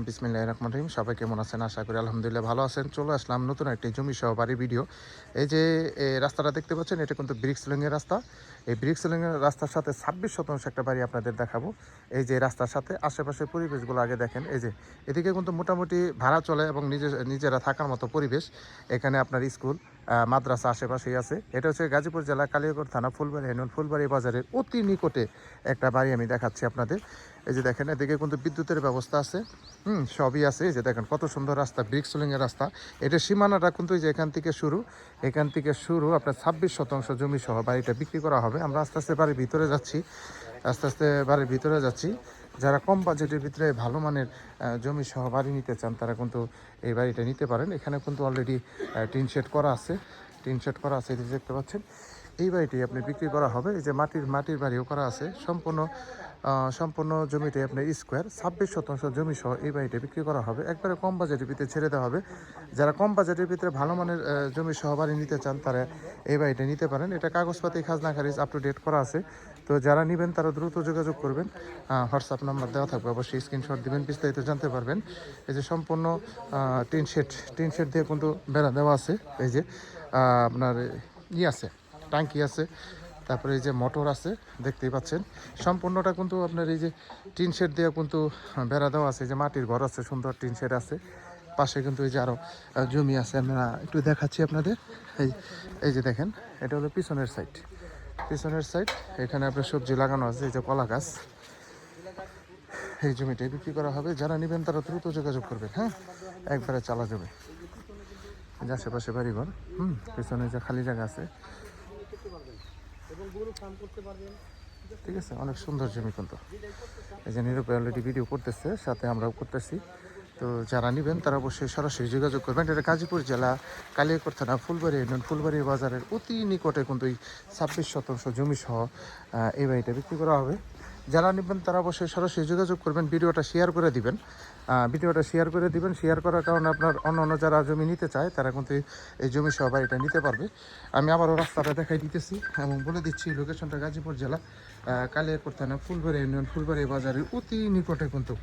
বিসমিল্লাহির রহমানির রহিম। সবাই কেমন আছেন? আশা করি আলহামদুলিল্লাহ ভালো আছেন। চলে আসলাম নতুন একটি জমি সহ বাড়ি ভিডিও। এই যে রাস্তাটা দেখতে পাচ্ছেন, এটা কিন্তু ব্রিক্সলিংয়ের রাস্তা। এই ব্রিক্সলিংয়ের রাস্তার সাথে 26% একটা বাড়ি আপনাদের দেখাবো। এই যে রাস্তার সাথে আশেপাশের পরিবেশগুলো আগে দেখেন। এই যে এদিকে কিন্তু মোটামুটি ভাড়া চলে এবং নিজেরা থাকার মতো পরিবেশ। এখানে আপনার স্কুল মাদ্রাসা আশেপাশেই আছে। এটা হচ্ছে গাজীপুর জেলা কালিয়াকৈর থানা ফুলবাড়ি ইউনিয়ন ফুলবাড়ি বাজারের অতি নিকটে একটা বাড়ি আমি দেখাচ্ছি আপনাদের। এই যে দেখেন, এদিকে কিন্তু বিদ্যুতের ব্যবস্থা আছে, সবই আছে। এই যে দেখেন কত সুন্দর রাস্তা, ব্রিক্সলিংয়ের রাস্তা। এটা সীমানাটা কিন্তু এই যে এখান থেকে শুরু আপনার 26% জমি সহ বাড়িটা বিক্রি করা হবে। আমরা আস্তে আস্তে বাড়ির ভিতরে যাচ্ছি। যারা কম বাজেটের ভিতরে ভালো মানের জমি সহ বাড়ি নিতে চান, তারা কিন্তু এই বাড়িটা নিতে পারেন। এখানে কিন্তু অলরেডি টিন শেড করা আছে, এই যে দেখতে পাচ্ছেন। এই বাড়িটি আপনি বিক্রি করা হবে। এই যে মাটির বাড়িও করা আছে। সম্পূর্ণ জমিতে আপনার স্কোয়ার 26% জমি সহ এই বাড়িটা বিক্রি করা হবে। একবারে কম বাজেটের ভিতরে ছেড়ে দেওয়া হবে। যারা কম বাজেটের ভিতরে ভালো মানের জমি সহ বাড়ি নিতে চান, তারা এই বাড়িটা নিতে পারেন। এটা কাগজপাতি খাজনা খারিজ আপ টু ডেট করা আছে। তো যারা নেবেন তারা দ্রুত যোগাযোগ করবেন। হোয়াটসঅ্যাপ নাম্বার দেওয়া থাকবে, অবশ্যই স্ক্রিনশট দিবেন, বিস্তারিত জানতে পারবেন। এই যে সম্পূর্ণ টিন শেড দিয়ে কিন্তু বেড়া দেওয়া আছে। এই যে আপনার আছে, ট্যাঙ্কি আছে, তারপরে এই যে মোটর আছে, দেখতেই পাচ্ছেন। সম্পূর্ণটা কিন্তু আপনার এই যে টিন শেড দিয়ে কিন্তু বেড়া দেওয়া আছে। যে মাটির ঘর আছে, সুন্দর টিন শেড আছে। পাশে কিন্তু এই যে আরও জমি আছে, আমরা একটু দেখাচ্ছি আপনাদের। এই যে দেখেন, এটা হলো পিছনের সাইড। এখানে আপনার সবজি লাগানো আছে, এই যে কলা গাছ। এই জমিটাই বিক্রি করা হবে। যারা নেবেন তারা দ্রুত যোগাযোগ করবেন। হ্যাঁ, একবারে চালা যাবে। আশেপাশে বাড়িঘর, পিছনে যে খালি জায়গা আছে, ঠিক আছে। অনেক সুন্দর জমি কিন্তু। এই যে নিরূপে অলরেডি ভিডিও করতেছে, সাথে আমরাও করতেছি। তো যারা নেবেন তারা অবশ্যই সরাসরি যোগাযোগ করবেন। এটা গাজীপুর জেলা কালিয়াকৈর থানা ফুলবাড়ি ইউনিয়ন ফুলবাড়ি বাজারের অতি নিকটে কিন্তু এই 26% জমি সহ এই বাড়িটা বিক্রি করা হবে। যারা নেবেন তারা অবশ্যই সরাসরি যোগাযোগ করবেন। ভিডিওটা শেয়ার করে দিবেন। শেয়ার করার কারণে আপনার অন্য যারা জমি নিতে চায়, তারা কিন্তু এই জমি সহ বাড়িটা নিতে পারবে। আমি আবারও রাস্তাটা দেখাই দিতেছি এবং বলে দিচ্ছি, লোকেশনটা গাজীপুর জেলা কালিয়াকৈর থানা ফুলবাড়ি ইউনিয়ন ফুলবাড়ি বাজারের অতি নিকটে কিন্তু।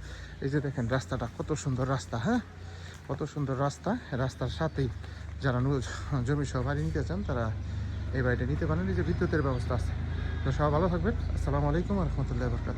এই যে দেখেন রাস্তাটা, কত সুন্দর রাস্তা। হ্যাঁ, কত সুন্দর রাস্তার সাথেই যারা জমি সহ বাড়ি নিতে চান, তারা এই বাড়িটা নিতে পারেন। এই যে বিদ্যুতের ব্যবস্থা আছে। তো সবাই ভালো থাকবেন। আসসালামু আলাইকুম রহমতুল্লাহ বরকাত।